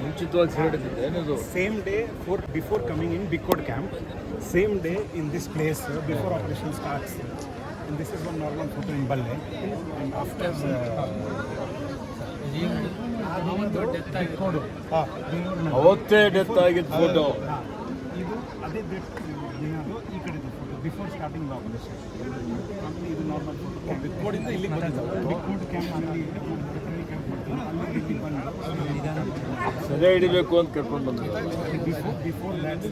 ಮುಂಚಿತವಾಗಿ ಹೇಳಿದ್ದೆ ಏನಿದು Same day before coming in Bicode camp, same day in this place before operation starts. And this is one normal photo in Balle. And after ಅವತ್ತೇ death ಆಗಿದ್ದ photo ಇದು ಅದೇ ದಿನದು ಈ ಕಡೆದು ಫೋಟೋ ಬಿಫೋರ್ ಸ್ಟಾರ್ಟಿಂಗ್ ಆಪರೇಷನ್. ಇದು normal photo ಬಿಕ್ಕೋಡಿಂದ ಇಲ್ಲಿಗೆ ಬಂದಿದ್ದು. Bikkod ಕ್ಯಾಂಪಲ್ಲಿ camp ಮಾಡ್ತೀನಿ, ಅಲ್ಲಿ ಇಲ್ಲಿ ಬಂದು ಸೆರೆ ಹಿಡಿಬೇಕು ಅಂತ ಕರ್ಕೊಂಡು ಬಂದಿದ್ದಾರೆ. ಬಿಫೋರ್ ದ್ಯಾಟ್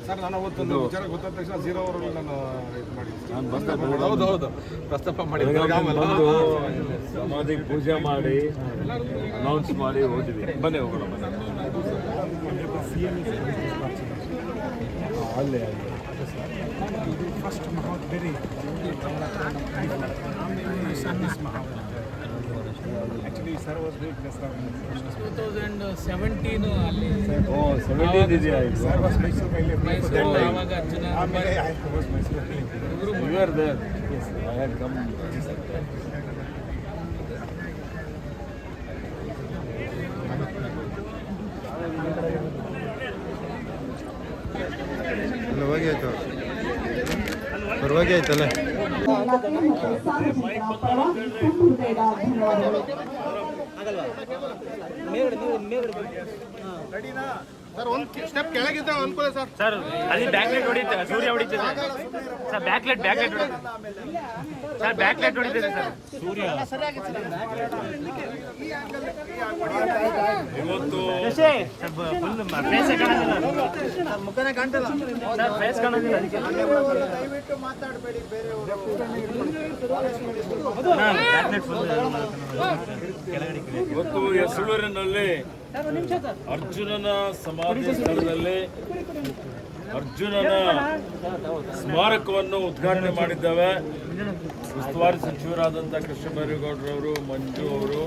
ಸರ್, ನಾನು ಅವತ್ತೊಂದು ವಿಚಾರ ಗೊತ್ತಾದ ತಕ್ಷಣ 0 ಅವರಲ್ಲಿ ನಾನು ಇದು ಮಾಡಿದ್ದೆ. ನಾನು ಬಂದ ಹೌದು ಪ್ರಸ್ತಾಪ ಮಾಡಿದ್ದೆ. ಬಂದು ಸಮಾಧಿಗೆ ಪೂಜೆ ಮಾಡಿ ಅನೌನ್ಸ್ ಮಾಡಿ ಹೋದ್ವಿ. ಬನ್ನಿ ಹೋಗೋಣ ಅಲ್ಲೇ ಫಸ್ಟ್ ಬೇರೆ actually sir was doing this 2017 ಅಲ್ಲಿ 17 ಇದೆಯಾ ಇದು? sir was Mysore ಆವಾಗ ಅರ್ಜುನ ಆಮೇಲೆ I was Mysore. You were there? Yes, I had come. ಪರವಾಗಿ ಆಯ್ತು, ಪರವಾಗಿ ಆಯ್ತಲ್ಲ. ಸರ್, ಒಂದು ಸ್ಟೆಪ್ ಕೆಳಗಿದ್ದ ಅನ್ಕೋಲ್ಲ ಸರ್. ಸರ್ ಅಲ್ಲಿ ಬ್ಯಾಕ್ಲೈಟ್ ಹೊಡಿತಾರೆ, ಸೂರ್ಯ ಹೊಡಿತದೆ ಸರ್. ಬ್ಯಾಕ್ಲೈಟ್ ಹೊಡಿತದೆ ಸರ್. ಬ್ಯಾಕ್ಲೈಟ್ ಹೊಡಿತದೆ ಸರ್ ಸೂರ್ಯ. ಇವತ್ತು ಫುಲ್ ಫೇಸ್ ಕಾಣೋದಿಲ್ಲ, ಮುಖನೇ ಕಾಣ್ತಲ್ಲ ಸರ್, ಫೇಸ್ ಕಾಣೋದಿಲ್ಲ. ಅದಕ್ಕೆ ದಯವಿಟ್ಟು ಮಾತಾಡಬೇಡಿ, ಬ್ಯಾಕ್ಲೈಟ್ ಫುಲ್ ಕೆಳಗಡೆ. ಇವತ್ತು ಹೆಸರೂರಿನಲ್ಲಿ ಅರ್ಜುನನ ಸಮಾಧಿ ಸ್ಥಳದಲ್ಲಿ ಅರ್ಜುನನ ಸ್ಮಾರಕವನ್ನು ಉದ್ಘಾಟನೆ ಮಾಡಿದ್ದೇವೆ. ಉಸ್ತುವಾರಿ ಸಚಿವರಾದಂಥ ಕೃಷ್ಣ ಬೈರೇಗೌಡರವರು, ಮಂಜು ಅವರು,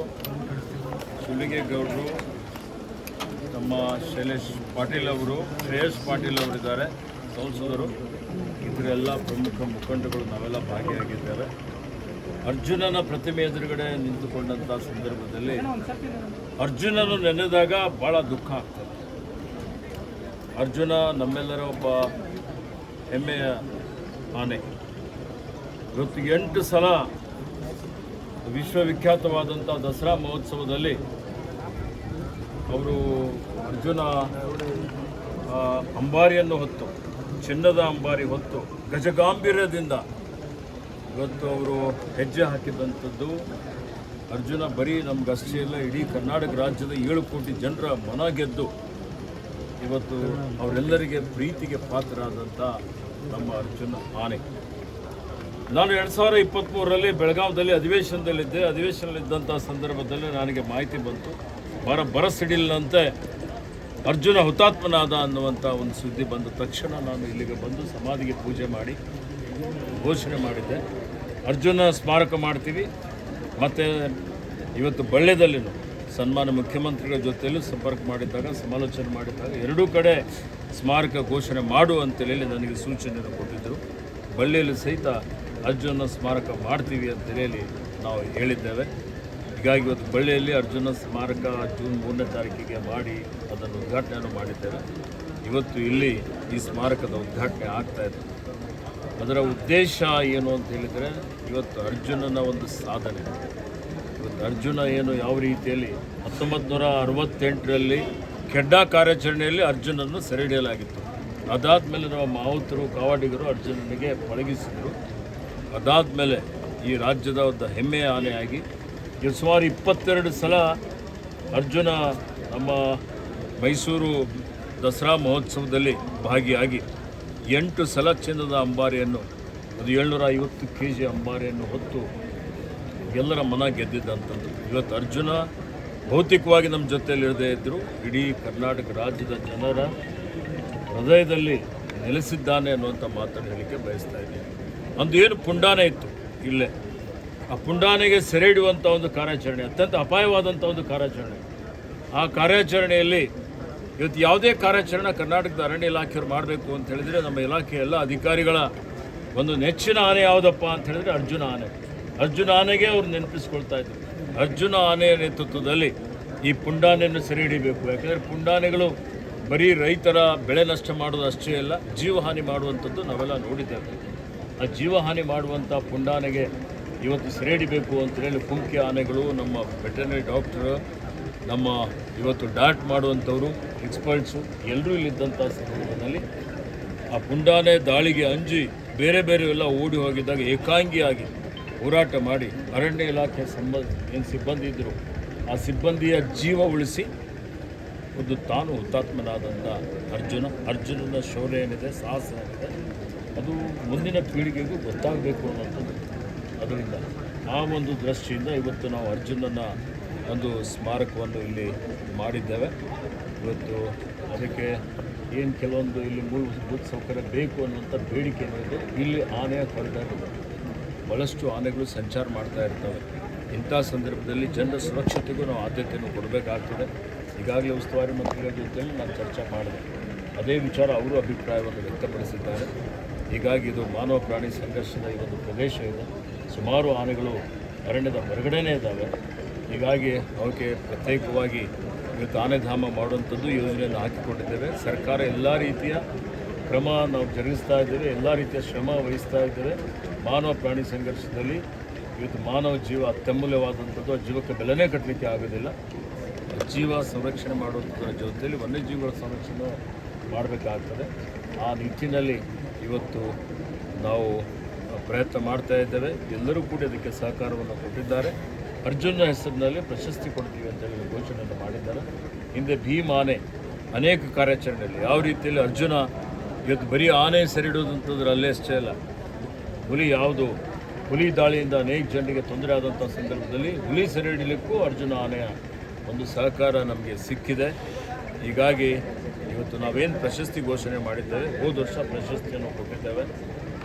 ಸುಲಿಗೇಗೌಡರು, ನಮ್ಮ ಶೈಲೇಶ್ ಪಾಟೀಲ್ ಅವರು, ಶ್ರೇಯಸ್ ಪಾಟೀಲ್ ಅವರಿದ್ದಾರೆ, ಸಂಸದರು, ಇದರೆಲ್ಲ ಪ್ರಮುಖ ಮುಖಂಡಗಳು ನಾವೆಲ್ಲ ಭಾಗಿಯಾಗಿದ್ದೇವೆ. ಅರ್ಜುನನ ಪ್ರತಿಮೆ ಎದುರುಗಡೆ ನಿಂತುಕೊಂಡಂಥ ಸಂದರ್ಭದಲ್ಲಿ ಅರ್ಜುನನು ನೆನೆದಾಗ ಭಾಳ ದುಃಖ ಆಗ್ತದೆ. ಅರ್ಜುನ ನಮ್ಮೆಲ್ಲರ ಒಬ್ಬ ಹೆಮ್ಮೆಯ ಆನೆ. ಇವತ್ತು 8 ಸಲ ವಿಶ್ವವಿಖ್ಯಾತವಾದಂಥ ದಸರಾ ಮಹೋತ್ಸವದಲ್ಲಿ ಅವರು ಅರ್ಜುನ ಅಂಬಾರಿಯನ್ನು ಹೊತ್ತು, ಚಿನ್ನದ ಅಂಬಾರಿ ಹೊತ್ತು ಗಜಗಾಂಭೀರ್ಯದಿಂದ ಇವತ್ತು ಅವರು ಹೆಜ್ಜೆ ಹಾಕಿದಂಥದ್ದು. ಅರ್ಜುನ ಬರೀ ನಮಗಷ್ಟೇ ಇಲ್ಲ, ಇಡೀ ಕರ್ನಾಟಕ ರಾಜ್ಯದ 7 ಕೋಟಿ ಜನರ ಮನ ಗೆದ್ದು ಇವತ್ತು ಅವರೆಲ್ಲರಿಗೆ ಪ್ರೀತಿಗೆ ಪಾತ್ರರಾದಂಥ ನಮ್ಮ ಅರ್ಜುನ ಆನೆ. ನಾನು 2023ರಲ್ಲಿ ಬೆಳಗಾವದಲ್ಲಿ ಅಧಿವೇಶನದಲ್ಲಿದ್ದಂಥ ಸಂದರ್ಭದಲ್ಲಿ ನನಗೆ ಮಾಹಿತಿ ಬಂತು, ಬರಸಿಡಿಲ್ಲಂತೆ ಅರ್ಜುನ ಹುತಾತ್ಮನಾದ ಅನ್ನುವಂಥ ಒಂದು ಸುದ್ದಿ ಬಂದ ತಕ್ಷಣ ನಾನು ಇಲ್ಲಿಗೆ ಬಂದು ಸಮಾಧಿಗೆ ಪೂಜೆ ಮಾಡಿ ಘೋಷಣೆ ಮಾಡಿದ್ದೆ. ಅರ್ಜುನ ಸ್ಮಾರಕ ಮಾಡ್ತೀವಿ. ಮತ್ತು ಇವತ್ತು ಬಳ್ಳ್ಯದಲ್ಲಿನೂ ಸನ್ಮಾನ್ಯ ಮುಖ್ಯಮಂತ್ರಿಗಳ ಜೊತೆಯಲ್ಲೂ ಸಂಪರ್ಕ ಮಾಡಿದ್ದಾಗ, ಸಮಾಲೋಚನೆ ಮಾಡಿದ್ದಾಗ ಎರಡೂ ಕಡೆ ಸ್ಮಾರಕ ಘೋಷಣೆ ಮಾಡು ಅಂತೇಳಿ ನನಗೆ ಸೂಚನೆಯನ್ನು ಕೊಟ್ಟಿದ್ದರು. ಬಳ್ಳಿಯಲ್ಲಿ ಸಹಿತ ಅರ್ಜುನ ಸ್ಮಾರಕ ಮಾಡ್ತೀವಿ ಅಂತೇಳಿ ನಾವು ಹೇಳಿದ್ದೇವೆ. ಹೀಗಾಗಿ ಇವತ್ತು ಬಳ್ಳಿಯಲ್ಲಿ ಅರ್ಜುನ ಸ್ಮಾರಕ ಜೂನ್ 3ನೇ ತಾರೀಕಿಗೆ ಮಾಡಿ ಅದನ್ನು ಉದ್ಘಾಟನೆಯನ್ನು ಮಾಡಿದ್ದೇವೆ. ಇವತ್ತು ಇಲ್ಲಿ ಈ ಸ್ಮಾರಕದ ಉದ್ಘಾಟನೆ ಆಗ್ತಾಯಿದೆ. ಅದರ ಉದ್ದೇಶ ಏನು ಅಂತ ಹೇಳಿದರೆ, ಇವತ್ತು ಅರ್ಜುನನ ಒಂದು ಸಾಧನೆ. ಇವತ್ತು ಅರ್ಜುನ ಏನು ಯಾವ ರೀತಿಯಲ್ಲಿ 1968ರಲ್ಲಿ ಕೆಡ್ಡಾ ಕಾರ್ಯಾಚರಣೆಯಲ್ಲಿ ಅರ್ಜುನನ್ನು ಸೆರೆ ಹಿಡಿಯಲಾಗಿತ್ತು. ಅದಾದಮೇಲೆ ನಮ್ಮ ಮಾವುತರು, ಕಾವಾಡಿಗರು ಅರ್ಜುನನಿಗೆ ಪಳಗಿಸಿದರು. ಅದಾದಮೇಲೆ ಈ ರಾಜ್ಯದ ಒಂದು ಹೆಮ್ಮೆಯ ಆನೆಯಾಗಿ ಸುಮಾರು 22 ಸಲ ಅರ್ಜುನ ನಮ್ಮ ಮೈಸೂರು ದಸರಾ ಮಹೋತ್ಸವದಲ್ಲಿ ಭಾಗಿಯಾಗಿ 8 ಸಲ ಚಿನ್ನದ ಅಂಬಾರಿಯನ್ನು, ಅದು 750 kg ಅಂಬಾರಿಯನ್ನು ಹೊತ್ತು ಎಲ್ಲರ ಮನ ಗೆದ್ದಿದ್ದಂಥದ್ದು. ಇವತ್ತು ಅರ್ಜುನ ಭೌತಿಕವಾಗಿ ನಮ್ಮ ಜೊತೆಯಲ್ಲಿರದೇ ಇದ್ದರೂ ಇಡೀ ಕರ್ನಾಟಕ ರಾಜ್ಯದ ಜನರ ಹೃದಯದಲ್ಲಿ ನೆಲೆಸಿದ್ದಾನೆ ಅನ್ನುವಂಥ ಮಾತನ್ನು ಹೇಳಲಿಕ್ಕೆ ಬಯಸ್ತಾ ಇದ್ದೀನಿ. ಅಂದು ಏನು ಪುಂಡಾನೆ ಇತ್ತು ಇಲ್ಲೇ, ಆ ಪುಂಡಾನೆಗೆ ಸೆರೆ ಹಿಡಿಯುವಂಥ ಒಂದು ಕಾರ್ಯಾಚರಣೆ, ಅತ್ಯಂತ ಅಪಾಯವಾದಂಥ ಒಂದು ಕಾರ್ಯಾಚರಣೆ. ಆ ಕಾರ್ಯಾಚರಣೆಯಲ್ಲಿ ಇವತ್ತು ಯಾವುದೇ ಕಾರ್ಯಾಚರಣೆ ಕರ್ನಾಟಕದ ಅರಣ್ಯ ಇಲಾಖೆಯವರು ಮಾಡಬೇಕು ಅಂತ ಹೇಳಿದರೆ, ನಮ್ಮ ಇಲಾಖೆಯ ಎಲ್ಲ ಅಧಿಕಾರಿಗಳ ಒಂದು ನೆಚ್ಚಿನ ಆನೆ ಯಾವುದಪ್ಪ ಅಂತ ಹೇಳಿದರೆ ಅರ್ಜುನ ಆನೆ. ಅರ್ಜುನ ಆನೆಗೆ ಅವ್ರು ನೆನಪಿಸ್ಕೊಳ್ತಾ ಇದ್ರು. ಅರ್ಜುನ ಆನೆಯ ನೇತೃತ್ವದಲ್ಲಿ ಈ ಪುಂಡಾನೆಯನ್ನು ಸೆರೆ ಹಿಡಿಬೇಕು. ಯಾಕಂದರೆ ಪುಂಡಾನೆಗಳು ಬರೀ ರೈತರ ಬೆಳೆ ನಷ್ಟ ಮಾಡೋದು ಅಷ್ಟೇ ಅಲ್ಲ, ಜೀವಹಾನಿ ಮಾಡುವಂಥದ್ದು ನಾವೆಲ್ಲ ನೋಡಿದ್ದೇವೆ. ಆ ಜೀವಹಾನಿ ಮಾಡುವಂಥ ಪುಂಡಾನೆಗೆ ಇವತ್ತು ಸೆರೆ ಹಿಡಿಬೇಕು ಅಂತೇಳಿ ಕುಂಕಿ ಆನೆಗಳು, ನಮ್ಮ ವೆಟರ್ನರಿ ಡಾಕ್ಟರ್, ನಮ್ಮ ಇವತ್ತು ಡಾಟ್ ಮಾಡುವಂಥವರು, ಎಕ್ಸ್ಪರ್ಟ್ಸು ಎಲ್ಲರೂ ಇಲ್ಲಿದ್ದಂಥ ಸಂದರ್ಭದಲ್ಲಿ ಆ ಪುಂಡಾನೆ ದಾಳಿಗೆ ಅಂಜಿ ಬೇರೆ ಬೇರೆ ಎಲ್ಲ ಓಡಿ ಹೋಗಿದ್ದಾಗ ಏಕಾಂಗಿಯಾಗಿ ಹೋರಾಟ ಮಾಡಿ ಅರಣ್ಯ ಇಲಾಖೆ ಏನು ಸಿಬ್ಬಂದಿ ಇದ್ದರು ಆ ಸಿಬ್ಬಂದಿಯ ಜೀವ ಉಳಿಸಿ ಒಂದು ತಾನು ಹುತಾತ್ಮನಾದಂಥ ಅರ್ಜುನನ ಶೌರ್ಯ ಏನಿದೆ, ಸಾಹಸ ಏನಿದೆ, ಅದು ಮುಂದಿನ ಪೀಳಿಗೆಗೂ ಗೊತ್ತಾಗಬೇಕು ಅನ್ನೋಂಥದ್ದು. ಅದರಿಂದ ಆ ಒಂದು ದೃಷ್ಟಿಯಿಂದ ಇವತ್ತು ನಾವು ಅರ್ಜುನನ ಒಂದು ಸ್ಮಾರಕವನ್ನು ಇಲ್ಲಿ ಮಾಡಿದ್ದೇವೆ. ಇವತ್ತು ಅದಕ್ಕೆ ಏನು ಕೆಲವೊಂದು ಇಲ್ಲಿ ಮೂಲಭೂತ ಸೌಕರ್ಯ ಬೇಕು ಅನ್ನುವಂಥ ಬೇಡಿಕೆ ಏನಿದೆ. ಇಲ್ಲಿ ಆನೆಯ ಕಾರಿಡಾರ್ ಇದೆ, ಭಾಳಷ್ಟು ಆನೆಗಳು ಸಂಚಾರ ಮಾಡ್ತಾ ಇರ್ತವೆ. ಇಂಥ ಸಂದರ್ಭದಲ್ಲಿ ಜನರ ಸುರಕ್ಷತೆಗೂ ನಾವು ಆದ್ಯತೆಯನ್ನು ಕೊಡಬೇಕಾಗ್ತದೆ. ಈಗಾಗಲೇ ಉಸ್ತುವಾರಿ ಮಂತ್ರಿಗಳ ಜೊತೆಯಲ್ಲಿ ನಾನು ಚರ್ಚೆ ಮಾಡಿದೆ, ಅದೇ ವಿಚಾರ ಅವರು ಅಭಿಪ್ರಾಯವನ್ನು ವ್ಯಕ್ತಪಡಿಸಿದ್ದಾರೆ. ಹೀಗಾಗಿ ಇದು ಮಾನವ ಪ್ರಾಣಿ ಸಂಘರ್ಷದ ಈ ಒಂದು ಪ್ರದೇಶ ಇದೆ. ಸುಮಾರು ಆನೆಗಳು ಅರಣ್ಯದ ಹೊರಗಡೆನೇ ಇದ್ದಾವೆ. ಹೀಗಾಗಿ ಅವಕ್ಕೆ ಪ್ರತ್ಯೇಕವಾಗಿ ಇವತ್ತು ಆನೆಧಾಮ ಮಾಡುವಂಥದ್ದು ಯೋಜನೆಯನ್ನು ಹಾಕಿಕೊಂಡಿದ್ದೇವೆ. ಸರ್ಕಾರ ಎಲ್ಲ ರೀತಿಯ ಕ್ರಮ ನಾವು ಜರುಗಿಸ್ತಾ ಇದ್ದೇವೆ, ಎಲ್ಲ ರೀತಿಯ ಶ್ರಮ ವಹಿಸ್ತಾ ಇದ್ದೇವೆ. ಮಾನವ ಪ್ರಾಣಿ ಸಂಘರ್ಷದಲ್ಲಿ ಇವತ್ತು ಮಾನವ ಜೀವ ಅತ್ಯಮೂಲ್ಯವಾದಂಥದ್ದು. ಆ ಜೀವಕ್ಕೆ ಬೆಲೆನೇ ಕಟ್ಟಲಿಕ್ಕೆ ಆಗೋದಿಲ್ಲ. ಜೀವ ಸಂರಕ್ಷಣೆ ಮಾಡುವಂಥದ್ರ ಜೊತೆಯಲ್ಲಿ ವನ್ಯಜೀವಿಗಳ ಸಂರಕ್ಷಣೆ ಮಾಡಬೇಕಾಗ್ತದೆ. ಆ ನಿಟ್ಟಿನಲ್ಲಿ ಇವತ್ತು ನಾವು ಪ್ರಯತ್ನ ಮಾಡ್ತಾ ಇದ್ದೇವೆ. ಎಲ್ಲರೂ ಕೂಡ ಅದಕ್ಕೆ ಸಹಕಾರವನ್ನು ಕೊಟ್ಟಿದ್ದಾರೆ. ಅರ್ಜುನ ಹೆಸರಿನಲ್ಲಿ ಪ್ರಶಸ್ತಿ ಕೊಡ್ತೀವಿ ಅಂತೇಳಿ ಘೋಷಣೆಯನ್ನು ಮಾಡಿದ್ದಾರೆ. ಹಿಂದೆ ಭೀಮ್ ಆನೆ ಅನೇಕ ಕಾರ್ಯಾಚರಣೆಯಲ್ಲಿ ಯಾವ ರೀತಿಯಲ್ಲಿ ಅರ್ಜುನ ಇವತ್ತು ಬರೀ ಆನೆ ಸೆರೆಹಿಡಿಯೋದಂತಂದ್ರೆ ಅಲ್ಲೇ ಅಷ್ಟೇ ಅಲ್ಲ, ಹುಲಿ ದಾಳಿಯಿಂದ ಅನೇಕ ಜನರಿಗೆ ತೊಂದರೆ ಆದಂಥ ಸಂದರ್ಭದಲ್ಲಿ ಹುಲಿ ಸೆರೆ ಹಿಡಿಯಲಿಕ್ಕೂ ಅರ್ಜುನ ಆನೆಯ ಒಂದು ಸಹಕಾರ ನಮಗೆ ಸಿಕ್ಕಿದೆ. ಹೀಗಾಗಿ ಇವತ್ತು ನಾವೇನು ಪ್ರಶಸ್ತಿ ಘೋಷಣೆ ಮಾಡಿದ್ದೇವೆ, ಹೋದ ವರ್ಷ ಪ್ರಶಸ್ತಿಯನ್ನು ಕೊಟ್ಟಿದ್ದೇವೆ.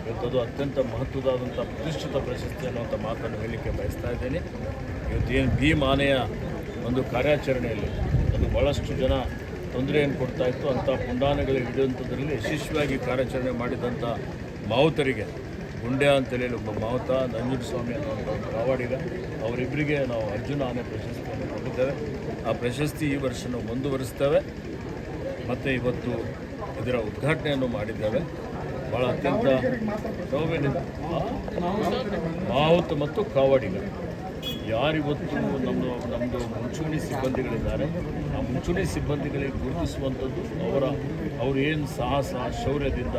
ಇವತ್ತದು ಅತ್ಯಂತ ಮಹತ್ವದಾದಂಥ ಪ್ರತಿಷ್ಠಿತ ಪ್ರಶಸ್ತಿ ಅನ್ನುವಂಥ ಮಾತನ್ನು ಹೇಳಲಿಕ್ಕೆ ಬಯಸ್ತಾ ಇದ್ದೇನೆ. ಇವತ್ತೇನು ಭೀಮ್ ಆನೆಯ ಒಂದು ಕಾರ್ಯಾಚರಣೆಯಲ್ಲಿ ಅದು ಭಾಳಷ್ಟು ಜನ ತೊಂದರೆಯನ್ನು ಕೊಡ್ತಾಯಿತ್ತು. ಅಂಥ ಪುಂಡಾನೆಗಳು ಹಿಡಿಯುವಂಥದ್ರಲ್ಲಿ ಯಶಸ್ವಿಯಾಗಿ ಕಾರ್ಯಾಚರಣೆ ಮಾಡಿದಂಥ ಮಾವುತರಿಗೆ, ಗುಂಡ್ಯ ಅಂತೇಳಿ ಒಬ್ಬ ಮಾವುತ, ನಂಜುಂಡಸ್ವಾಮಿ ಅನ್ನುವಂಥ ಒಂದು ಕಾವಾಡಿಗ, ಅವರಿಬ್ಬರಿಗೆ ನಾವು ಅರ್ಜುನ ಆನೆ ಪ್ರಶಸ್ತಿಯನ್ನು ಕೊಟ್ಟಿದ್ದೇವೆ. ಆ ಪ್ರಶಸ್ತಿ ಈ ವರ್ಷ ನಾವು ಮುಂದುವರಿಸ್ತೇವೆ. ಮತ್ತು ಇವತ್ತು ಇದರ ಉದ್ಘಾಟನೆಯನ್ನು ಮಾಡಿದ್ದೇವೆ. ಭಾಳ ಅತ್ಯಂತ ನೋವಿನಿಂದ ಮಾವುತ ಮತ್ತು ಕಾವಾಡಿಗ ಯಾರಿವತ್ತು ನಮ್ಮದು ಮುಂಚೂಣಿ ಸಿಬ್ಬಂದಿಗಳಿದ್ದಾರೆ, ಆ ಮುಂಚೂಣಿ ಸಿಬ್ಬಂದಿಗಳಿಗೆ ಗುರುತಿಸುವಂಥದ್ದು ಅವರು ಏನು ಸಾಹಸ ಶೌರ್ಯದಿಂದ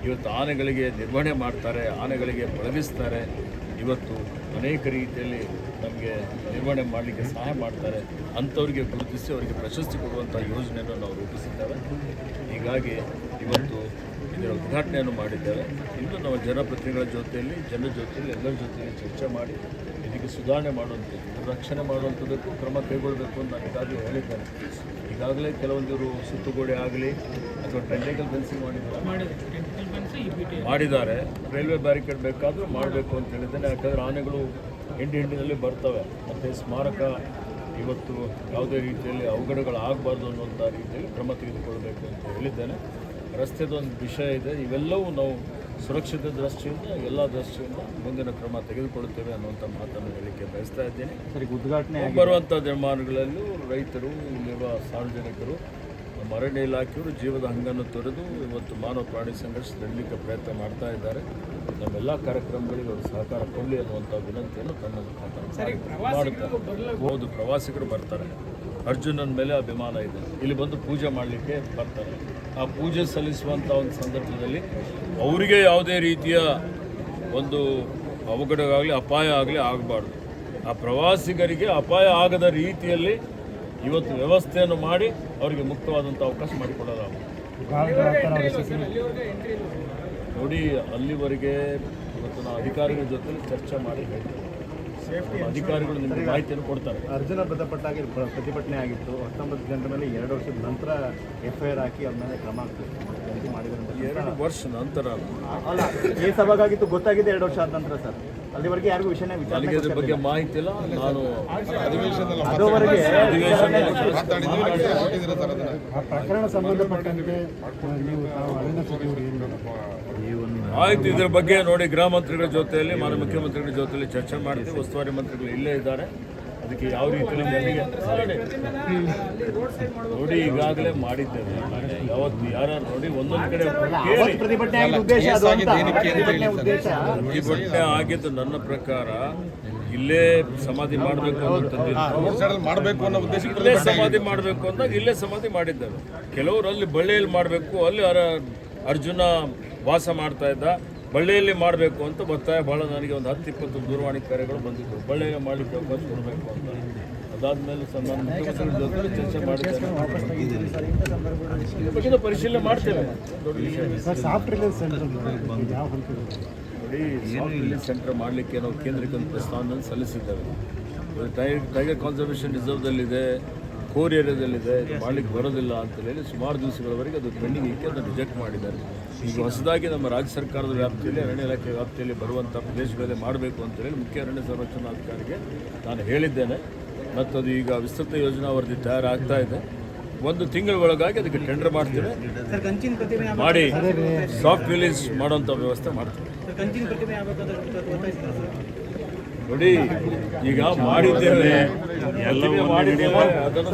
ಇವತ್ತು ಆನೆಗಳಿಗೆ ನಿರ್ವಹಣೆ ಮಾಡ್ತಾರೆ, ಆನೆಗಳಿಗೆ ಪಳಗಿಸ್ತಾರೆ, ಇವತ್ತು ಅನೇಕ ರೀತಿಯಲ್ಲಿ ನಮಗೆ ನಿರ್ವಹಣೆ ಮಾಡಲಿಕ್ಕೆ ಸಹಾಯ ಮಾಡ್ತಾರೆ. ಅಂಥವರಿಗೆ ಗುರುತಿಸಿ ಅವರಿಗೆ ಪ್ರಶಸ್ತಿ ಕೊಡುವಂಥ ಯೋಜನೆಯನ್ನು ನಾವು ರೂಪಿಸಿದ್ದೇವೆ. ಹೀಗಾಗಿ ಇವತ್ತು ಇದರ ಉದ್ಘಾಟನೆಯನ್ನು ಮಾಡಿದ್ದೇವೆ. ಇನ್ನು ನಾವು ಜನರ ಜೊತೆಯಲ್ಲಿ ಎಲ್ಲರ ಜೊತೆಯಲ್ಲಿ ಚರ್ಚೆ ಮಾಡಿ ಇದಕ್ಕೆ ಸುಧಾರಣೆ ಮಾಡುವಂಥದ್ದು, ರಕ್ಷಣೆ ಮಾಡುವಂಥದ್ದಕ್ಕೂ ಕ್ರಮ ಕೈಗೊಳ್ಳಬೇಕು ಅಂತ ನಾನು ಈಗಾಗಲೇ ಹೇಳಿದ್ದೇನೆ. ಈಗಾಗಲೇ ಕೆಲವೊಂದಿರು ಸುತ್ತುಗೋಡೆ ಆಗಲಿ ಅಥವಾ ಟೆಕ್ನಿಕಲ್ ಫೆನ್ಸಿಂಗ್ ಮಾಡಿದ್ದಾರೆ. ರೈಲ್ವೆ ಬ್ಯಾರಿಕೇಡ್ ಬೇಕಾದರೂ ಮಾಡಬೇಕು ಅಂತ ಹೇಳಿದ್ದೇನೆ. ಯಾಕಂದರೆ ಆನೆಗಳು ಹಿಂಡಿನಲ್ಲಿ ಬರ್ತವೆ ಮತ್ತು ಸ್ಮಾರಕ ಇವತ್ತು ಯಾವುದೇ ರೀತಿಯಲ್ಲಿ ಅವಘಡಗಳಾಗಬಾರ್ದು ಅನ್ನುವಂಥ ರೀತಿಯಲ್ಲಿ ಕ್ರಮ ತೆಗೆದುಕೊಳ್ಬೇಕು ಅಂತ ಹೇಳಿದ್ದೇನೆ. ರಸ್ತೆದೊಂದು ವಿಷಯ ಇದೆ, ಇವೆಲ್ಲವೂ ನಾವು ಸುರಕ್ಷತೆ ದೃಷ್ಟಿಯಿಂದ ಎಲ್ಲ ದೃಷ್ಟಿಯಿಂದ ಮುಂದಿನ ಕ್ರಮ ತೆಗೆದುಕೊಳ್ಳುತ್ತೇವೆ ಅನ್ನುವಂಥ ಮಾತನ್ನು ಹೇಳಲಿಕ್ಕೆ ಬಯಸ್ತಾ ಇದ್ದೇನೆ. ಸರಿ, ಉದ್ಘಾಟನೆ ಬರುವಂಥ ದಿನಮಾನಗಳಲ್ಲೂ ರೈತರು, ಇಲ್ಲಿರುವ ಸಾರ್ವಜನಿಕರು, ನಮ್ಮ ಅರಣ್ಯ ಇಲಾಖೆಯವರು ಜೀವದ ಹಂಗನ್ನು ತೊರೆದು ಇವತ್ತು ಮಾನವ ಪ್ರಾಣಿ ಸಂಘರ್ಷ ತಡೆಯಲಿಕ್ಕೆ ಪ್ರಯತ್ನ ಮಾಡ್ತಾ ಇದ್ದಾರೆ. ನಮ್ಮೆಲ್ಲ ಕಾರ್ಯಕ್ರಮಗಳಿಗೆ ಅವರು ಸಹಕಾರ ಕೊಡಲಿ ಅನ್ನುವಂಥ ವಿನಂತಿಯನ್ನು ತನ್ನ ಮಾಡುತ್ತಾರೆ. ಹೌದು, ಪ್ರವಾಸಿಗರು ಬರ್ತಾರೆ. ಅರ್ಜುನನ ಮೇಲೆ ಅಭಿಮಾನ ಇದೆ, ಇಲ್ಲಿ ಬಂದು ಪೂಜೆ ಮಾಡಲಿಕ್ಕೆ ಬರ್ತಾರೆ. ಆ ಪೂಜೆ ಸಲ್ಲಿಸುವಂಥ ಒಂದು ಸಂದರ್ಭದಲ್ಲಿ ಅವರಿಗೆ ಯಾವುದೇ ರೀತಿಯ ಒಂದು ಅವಘಡವಾಗಲಿ ಅಪಾಯ ಆಗಬಾರ್ದು. ಆ ಪ್ರವಾಸಿಗರಿಗೆ ಅಪಾಯ ಆಗದ ರೀತಿಯಲ್ಲಿ ಇವತ್ತು ವ್ಯವಸ್ಥೆಯನ್ನು ಮಾಡಿ ಅವರಿಗೆ ಮುಕ್ತವಾದಂಥ ಅವಕಾಶ ಮಾಡಿಕೊಡಲಾಗುವುದು. ನೋಡಿ, ಅಲ್ಲಿವರೆಗೆ ಇವತ್ತು ನಾವು ಅಧಿಕಾರಿಗಳ ಜೊತೆ ಚರ್ಚೆ ಮಾಡಿ ಹೇಳ್ತೇವೆ. ಅಧಿಕಾರಿಗಳು ನಿಮಗೆ ಮಾಹಿತಿಯನ್ನು ಕೊಡ್ತಾರೆ. ಅರ್ಜುನ ಮೃತಪಟ್ಟಾಗಿ ಪ್ರತಿಭಟನೆ ಆಗಿತ್ತು. 19 ಜನರ ಮೇಲೆ 2 ವರ್ಷದ ನಂತರ FIR ಹಾಕಿ ಅವ್ರ ಮೇಲೆ ಕ್ರಮ ಮಾಡಿದ್ದಾರೆ. 2 ವರ್ಷ ನಂತರ ಅಲ್ಲ, ಈ ಸಭಾಗಾಗಿತ್ತು ಗೊತ್ತಾಗಿದೆ 2 ವರ್ಷ ಆದ ನಂತರ ಸರ್. ಅಲ್ಲಿವರೆಗೆ ಯಾರಿಗೂ ನನಗೆ ಇದ್ರ ಬಗ್ಗೆ ಮಾಹಿತಿ ಇಲ್ಲ. ನಾನು ಅದುವರೆಗೆ ಪ್ರಕರಣ ಸಂಬಂಧಪಟ್ಟಂತೆ ಆಯ್ತು, ಇದ್ರ ಬಗ್ಗೆ ನೋಡಿ ಗ್ರಾಮ ಮಂತ್ರಿಗಳ ಜೊತೆಯಲ್ಲಿ ಮಾನ್ಯ ಮುಖ್ಯಮಂತ್ರಿಗಳ ಜೊತೆಯಲ್ಲಿ ಚರ್ಚೆ ಮಾಡ್ತೀವಿ. ಉಸ್ತುವಾರಿ ಮಂತ್ರಿಗಳು ಇಲ್ಲೇ ಇದ್ದಾರೆ. ಅದಕ್ಕೆ ಯಾವ ರೀತಿ ನನಗೆ ನೋಡಿ ಈಗಾಗಲೇ ಮಾಡಿದ್ದೇವೆ. ಯಾವತ್ತು ಯಾರು ನೋಡಿ ಒಂದೊಂದು ಕಡೆ ಕೇಳಿ ಪ್ರತಿಭಟನೆ ಆಗಿದ್ದು ನನ್ನ ಪ್ರಕಾರ ಇಲ್ಲೇ ಸಮಾಧಿ ಮಾಡಬೇಕು ಮಾಡಬೇಕು ಅನ್ನೋ ಉದ್ದೇಶ ಇಲ್ಲೇ ಸಮಾಧಿ ಮಾಡಬೇಕು ಅಂದಾಗ ಇಲ್ಲೇ ಸಮಾಧಿ ಮಾಡಿದ್ದಾರೆ. ಕೆಲವರು ಅಲ್ಲಿ ಬಳ್ಳಿಯಲ್ಲಿ ಮಾಡಬೇಕು, ಅಲ್ಲಿ ಅರ್ಜುನ ವಾಸ ಮಾಡ್ತಾ ಇದ್ದ, ಬಳ್ಳಿಯಲ್ಲಿ ಮಾಡಬೇಕು ಅಂತ ಒತ್ತಾಯ ಭಾಳ ನನಗೆ ಒಂದು 10-20 ದೂರವಾಣಿ ಕರೆಗಳು ಬಂದಿದ್ದವು. ಬಳ್ಳಿಯಲ್ಲಿ ಮಾಡಲಿಕ್ಕೆ ಅವಕಾಶ ಕೊಡಬೇಕು ಅಂತ. ಅದಾದಮೇಲೆ ನಾನು ಮುಖ್ಯಮಂತ್ರಿಗಳ ಜೊತೆ ಚರ್ಚೆ ಮಾಡಿದ್ದೇನೆ. ಇದ್ರ ಬಗ್ಗೆ ಪರಿಶೀಲನೆ ಮಾಡ್ತೇವೆ. ನೋಡಿ ಸಾಫ್ಟ್ ರಿಲೀಸ್ ಸೆಂಟರ್ ಮಾಡಲಿಕ್ಕೆ ನಾವು ಕೇಂದ್ರಕ್ಕೆ ಒಂದು ಪ್ರಸ್ತಾವನೆ ಸಲ್ಲಿಸಿದ್ದೇವೆ. ಟೈಗರ್ ಕನ್ಸರ್ವೇಷನ್ ರಿಸರ್ವ್ದಲ್ಲಿದೆ, ಕೋರ್ ಏರಿಯಾದಲ್ಲಿದೆ, ಇದು ಮಾಡಲಿಕ್ಕೆ ಬರೋದಿಲ್ಲ ಅಂತ ಹೇಳಿ ಸುಮಾರು ದಿವಸಗಳವರೆಗೆ ಅದು ಪೆಂಡಿಂಗ್ ಇಕ್ಕೆ ಅದನ್ನು ರಿಜೆಕ್ಟ್ ಮಾಡಿದ್ದಾರೆ. ಈಗ ಹೊಸದಾಗಿ ನಮ್ಮ ರಾಜ್ಯ ಸರ್ಕಾರದ ವ್ಯಾಪ್ತಿಯಲ್ಲಿ ಅರಣ್ಯ ಇಲಾಖೆ ವ್ಯಾಪ್ತಿಯಲ್ಲಿ ಬರುವಂಥ ಪ್ರದೇಶಗಳಲ್ಲಿ ಮಾಡಬೇಕು ಅಂತೇಳಿ ಮುಖ್ಯ ಅರಣ್ಯ ಸಂರಕ್ಷಣಾಧಿಕಾರಿಗೆ ನಾನು ಹೇಳಿದ್ದೇನೆ. ಮತ್ತು ಅದು ಈಗ ವಿಸ್ತೃತ ಯೋಜನಾ ವರದಿ ತಯಾರಾಗ್ತಾ ಇದೆ. 1 ತಿಂಗಳ ಒಳಗಾಗಿ ಅದಕ್ಕೆ ಟೆಂಡರ್ ಮಾಡ್ತೀವಿ, ಮಾಡಿ ಸಾಫ್ಟ್ ರಿಲೀಸ್ ಮಾಡುವಂಥ ವ್ಯವಸ್ಥೆ ಮಾಡ್ತೀವಿ. ನೋಡಿ ಈಗ ಮಾಡಿದ್ದೇವೆ, ಎಲ್ಲವೂ ಮಾಡಿದ್ದೇವೆ, ಅದನ್ನು